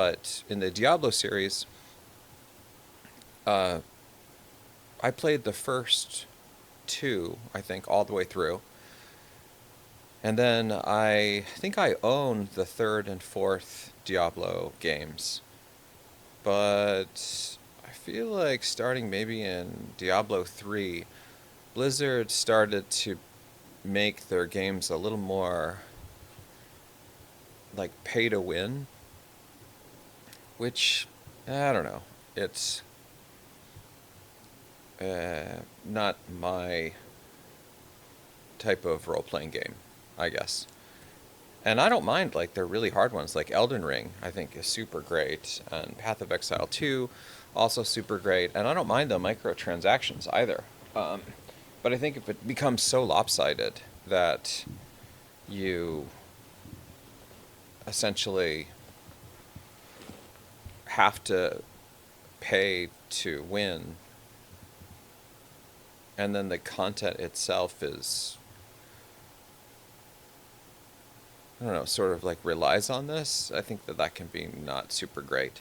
But in the Diablo series, uh, I played the first two, I think, all the way through. And then I think I own the third and fourth Diablo games. But I feel like starting maybe in Diablo 3, Blizzard started to make their games a little more like pay to win, which I don't know. It's not my type of role playing game, I guess. And I don't mind like they're really hard ones, like Elden Ring. I think is super great, and Path of Exile 2, also super great. And I don't mind the microtransactions either. Um, but I think if it becomes so lopsided that you essentially have to pay to win, and then the content itself is, I don't know, sort of like relies on this, I think that that can be not super great.